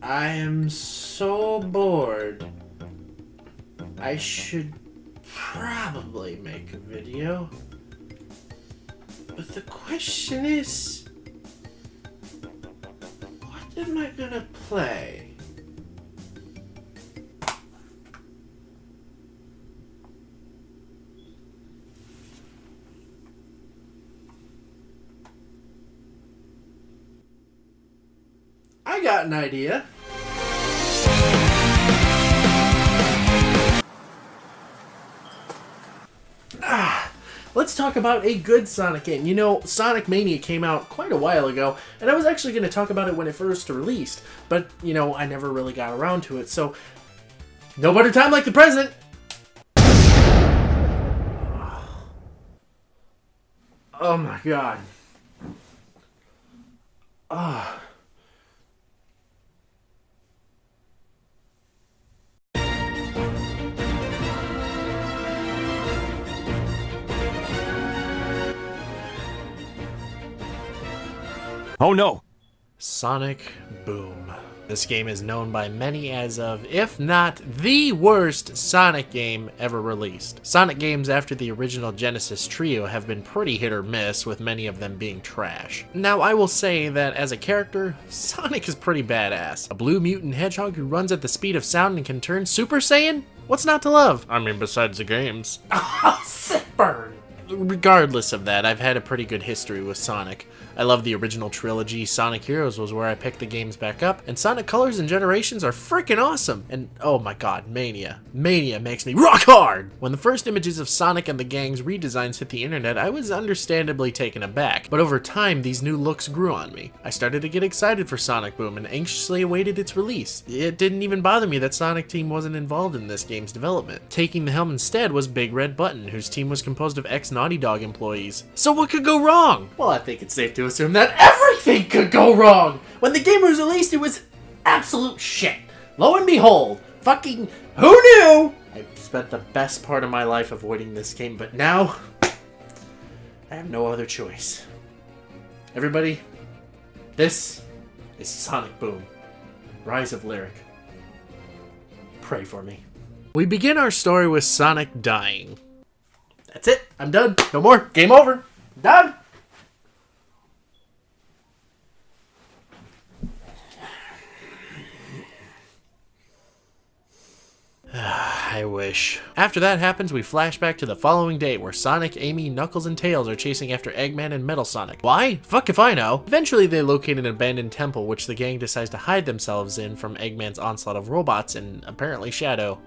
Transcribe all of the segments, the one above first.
I am so bored. I should probably make a video. But the question is, what am I gonna play? I got an idea. Let's talk about a good Sonic game. You know, Sonic Mania came out quite a while ago, and I was actually going to talk about it when it first released, but, you know, I never really got around to it, so no better time like the present. Oh my god. Oh no! Sonic Boom. This game is known by many as of, if not the worst Sonic game ever released. Sonic games after the original Genesis trio have been pretty hit or miss, with many of them being trash. Now, I will say that as a character, Sonic is pretty badass. A blue mutant hedgehog who runs at the speed of sound and can turn Super Saiyan? What's not to love? I mean, besides the games. Oh, sick burn! Regardless of that, I've had a pretty good history with Sonic. I love the original trilogy. Sonic Heroes was where I picked the games back up, and Sonic Colors and Generations are freaking awesome. And oh my god, Mania. Mania makes me rock hard! When the first images of Sonic and the gang's redesigns hit the internet, I was understandably taken aback, but over time, these new looks grew on me. I started to get excited for Sonic Boom and anxiously awaited its release. It didn't even bother me that Sonic Team wasn't involved in this game's development. Taking the helm instead was Big Red Button, whose team was composed of ex-Naughty Dog employees. So what could go wrong? Well, I think it's safe to assume that everything could go wrong! When the game was released, it was absolute shit. Lo and behold, fucking who knew? I spent the best part of my life avoiding this game, but now I have no other choice. Everybody, this is Sonic Boom, Rise of Lyric. Pray for me. We begin our story with Sonic dying. That's it. I'm done. No more. Game over. Done. I wish. After that happens, we flash back to the following day where Sonic, Amy, Knuckles, and Tails are chasing after Eggman and Metal Sonic. Why? Fuck if I know. Eventually, they locate an abandoned temple which the gang decides to hide themselves in from Eggman's onslaught of robots and apparently Shadow.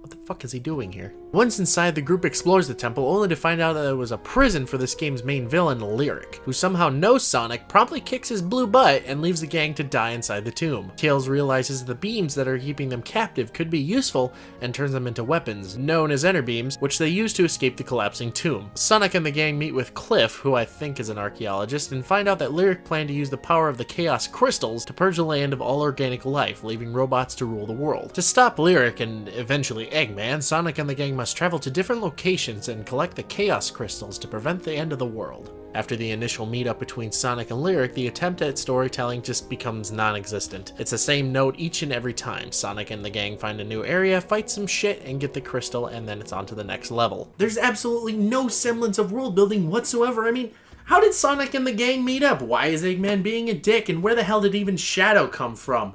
What the fuck is he doing here? Once inside, the group explores the temple, only to find out that it was a prison for this game's main villain, Lyric, who somehow knows Sonic, promptly kicks his blue butt, and leaves the gang to die inside the tomb. Tails realizes the beams that are keeping them captive could be useful, and turns them into weapons, known as Enter Beams, which they use to escape the collapsing tomb. Sonic and the gang meet with Cliff, who I think is an archaeologist, and find out that Lyric planned to use the power of the Chaos Crystals to purge the land of all organic life, leaving robots to rule the world. To stop Lyric, and eventually Eggman, Sonic and the gang must travel to different locations and collect the Chaos Crystals to prevent the end of the world. After the initial meetup between Sonic and Lyric, the attempt at storytelling just becomes non-existent. It's the same note each and every time. Sonic and the gang find a new area, fight some shit, and get the crystal, and then it's on to the next level. There's absolutely no semblance of world building whatsoever. I mean, how did Sonic and the gang meet up? Why is Eggman being a dick, and where the hell did even Shadow come from?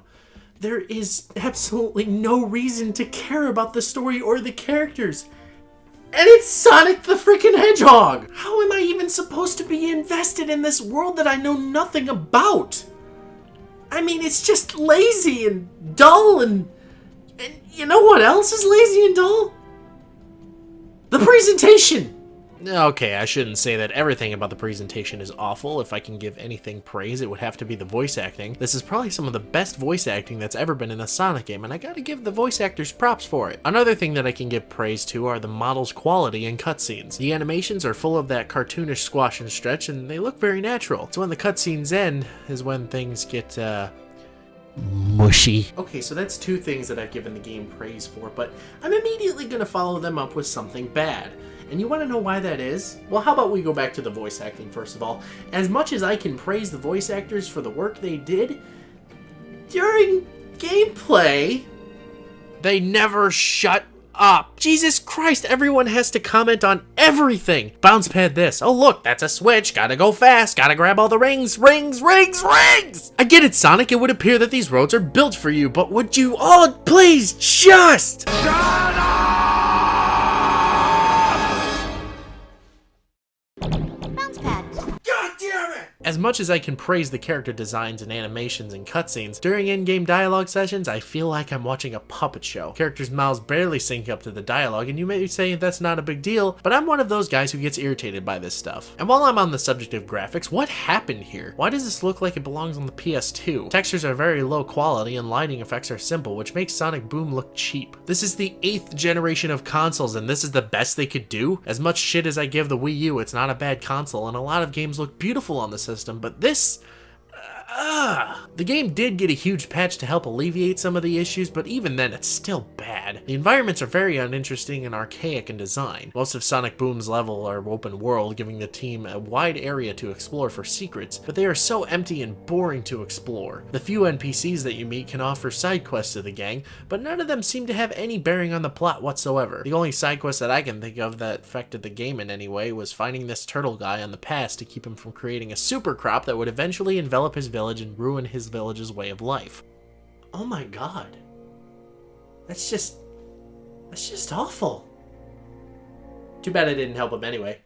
There is absolutely no reason to care about the story or the characters. And it's Sonic the freaking Hedgehog! How am I even supposed to be invested in this world that I know nothing about? I mean, it's just lazy and dull and you know what else is lazy and dull? The presentation! Okay, I shouldn't say that everything about the presentation is awful. If I can give anything praise, it would have to be the voice acting. This is probably some of the best voice acting that's ever been in a Sonic game, and I gotta give the voice actors props for it. Another thing that I can give praise to are the model's quality and cutscenes. The animations are full of that cartoonish squash and stretch, and they look very natural. So when the cutscenes end is when things get, mushy. Okay, so that's two things that I've given the game praise for, but I'm immediately gonna follow them up with something bad. And you want to know why that is? Well, how about we go back to the voice acting first of all. As much as I can praise the voice actors for the work they did, during gameplay, they never shut up. Jesus Christ, everyone has to comment on everything. Bounce pad this. Oh look, that's a switch. Gotta go fast. Gotta grab all the rings. Rings, rings, rings! I get it, Sonic. It would appear that these roads are built for you, but would you all please just... Shut up! Bounce pad. God damn it! As much as I can praise the character designs and animations and cutscenes, during in-game dialogue sessions, I feel like I'm watching a puppet show. Characters' mouths barely sync up to the dialogue, and you may say that's not a big deal, but I'm one of those guys who gets irritated by this stuff. And while I'm on the subject of graphics, what happened here? Why does this look like it belongs on the PS2? Textures are very low quality and lighting effects are simple, which makes Sonic Boom look cheap. This is the 8th generation of consoles, and this is the best they could do? As much shit as I give the Wii U, it's not a bad console, and a lot of games look beautiful on the system, but this... The game did get a huge patch to help alleviate some of the issues, but even then it's still bad. The environments are very uninteresting and archaic in design. Most of Sonic Boom's level are open world, giving the team a wide area to explore for secrets, but they are so empty and boring to explore. The few NPCs that you meet can offer side quests to the gang, but none of them seem to have any bearing on the plot whatsoever. The only side quest that I can think of that affected the game in any way was finding this turtle guy on the past to keep him from creating a super crop that would eventually envelop his village and ruin his village's way of life. Oh my god. That's just awful. Too bad I didn't help him anyway.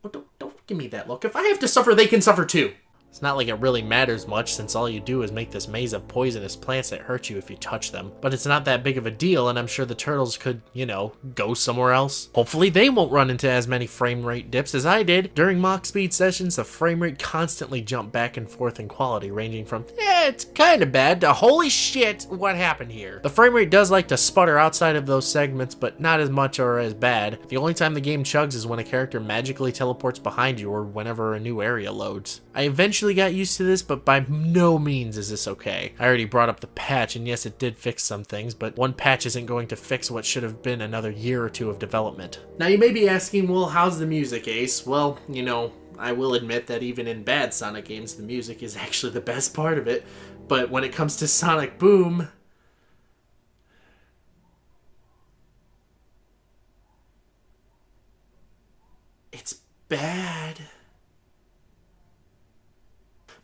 Oh, don't give me that look. If I have to suffer, they can suffer too. It's not like it really matters much, since all you do is make this maze of poisonous plants that hurt you if you touch them. But it's not that big of a deal, and I'm sure the turtles could, you know, go somewhere else. Hopefully they won't run into as many frame rate dips as I did. During mock speed sessions, the frame rate constantly jumped back and forth in quality, ranging from, it's kinda bad, to holy shit, what happened here? The frame rate does like to sputter outside of those segments, but not as much or as bad. The only time the game chugs is when a character magically teleports behind you or whenever a new area loads. I eventually got used to this, but by no means is this okay. I already brought up the patch, and yes, it did fix some things, but one patch isn't going to fix what should have been another year or two of development. Now you may be asking, well, how's the music, Ace? Well, you know, I will admit that even in bad Sonic games, the music is actually the best part of it, but when it comes to Sonic Boom, it's bad.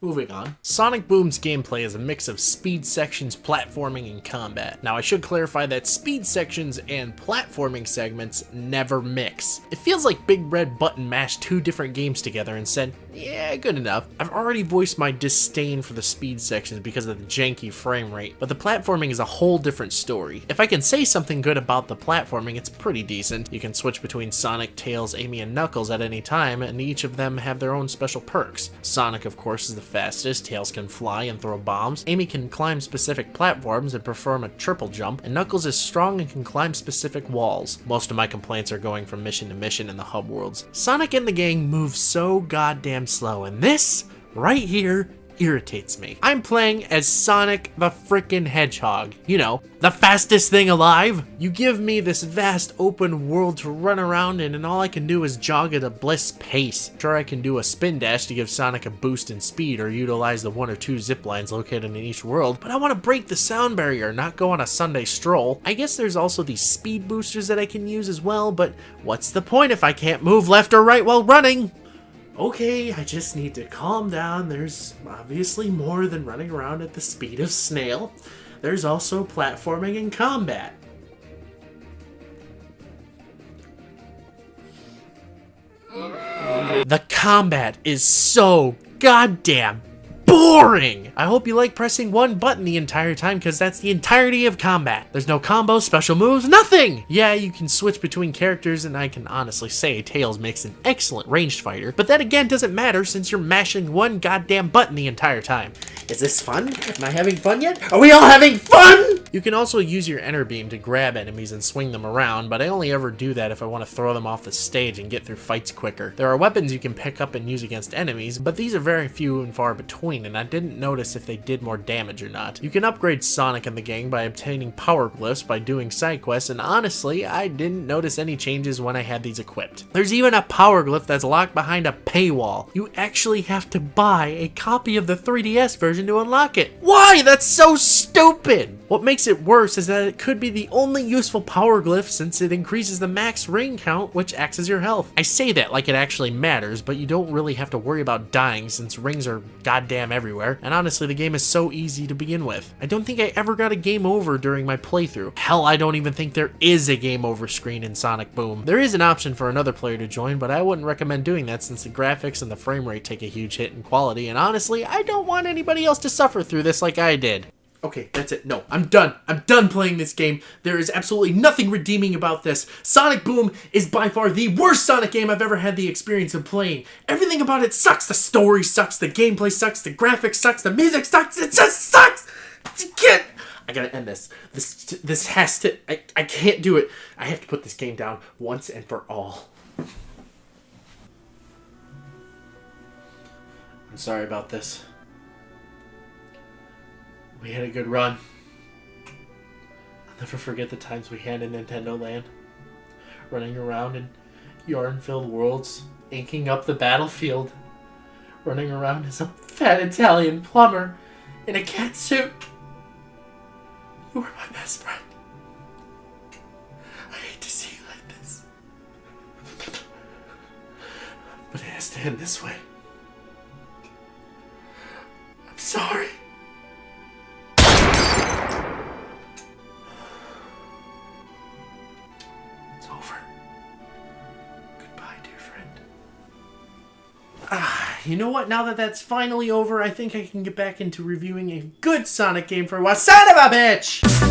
Moving on. Sonic Boom's gameplay is a mix of speed sections, platforming, and combat. Now I should clarify that speed sections and platforming segments never mix. It feels like Big Red Button mashed two different games together and said, yeah, good enough. I've already voiced my disdain for the speed sections because of the janky frame rate, but the platforming is a whole different story. If I can say something good about the platforming, it's pretty decent. You can switch between Sonic, Tails, Amy, and Knuckles at any time, and each of them have their own special perks. Sonic, of course, is the fastest, Tails can fly and throw bombs, Amy can climb specific platforms and perform a triple jump, and Knuckles is strong and can climb specific walls. Most of my complaints are going from mission to mission in the hub worlds. Sonic and the gang move so goddamn slow, and this, right here, irritates me. I'm playing as Sonic the frickin' Hedgehog. You know, the fastest thing alive. You give me this vast open world to run around in, and all I can do is jog at a bliss pace. Sure, I can do a spin dash to give Sonic a boost in speed or utilize the 1 or 2 zip lines located in each world, but I want to break the sound barrier, not go on a Sunday stroll. I guess there's also these speed boosters that I can use as well, but what's the point if I can't move left or right while running? Okay, I just need to calm down. There's obviously more than running around at the speed of snail. There's also platforming and combat. The combat is so goddamn boring! I hope you like pressing one button the entire time, because that's the entirety of combat. There's no combos, special moves, nothing! Yeah, you can switch between characters, and I can honestly say Tails makes an excellent ranged fighter, but that again doesn't matter since you're mashing one goddamn button the entire time. Is this fun? Am I having fun yet? Are we all having fun? You can also use your enter beam to grab enemies and swing them around, but I only ever do that if I want to throw them off the stage and get through fights quicker. There are weapons you can pick up and use against enemies, but these are very few and far between, and I didn't notice if they did more damage or not. You can upgrade Sonic and the gang by obtaining power glyphs by doing side quests, and honestly, I didn't notice any changes when I had these equipped. There's even a power glyph that's locked behind a paywall. You actually have to buy a copy of the 3DS version version to unlock it. Why? That's so stupid! What makes it worse is that it could be the only useful power glyph since it increases the max ring count, which acts as your health. I say that like it actually matters, but you don't really have to worry about dying since rings are goddamn everywhere, and honestly the game is so easy to begin with. I don't think I ever got a game over during my playthrough. Hell, I don't even think there is a game over screen in Sonic Boom. There is an option for another player to join, but I wouldn't recommend doing that since the graphics and the frame rate take a huge hit in quality, and honestly, I don't want anybody else to suffer through this like I did. Okay, that's it. No, I'm done. I'm done playing this game. There is absolutely nothing redeeming about this. Sonic Boom is by far the worst Sonic game I've ever had the experience of playing. Everything about it sucks. The story sucks. The gameplay sucks. The graphics sucks. The music sucks. It just sucks. I gotta end this. This has to... I can't do it. I have to put this game down once and for all. I'm sorry about this. We had a good run. I'll never forget the times we had in Nintendo Land. Running around in yarn-filled worlds, inking up the battlefield. Running around as a fat Italian plumber in a cat suit. You were my best friend. I hate to see you like this. But it has to end this way. I'm sorry. It's over. Goodbye, dear friend. You know what? Now that that's finally over, I think I can get back into reviewing a good Sonic game for a while. Son of a bitch!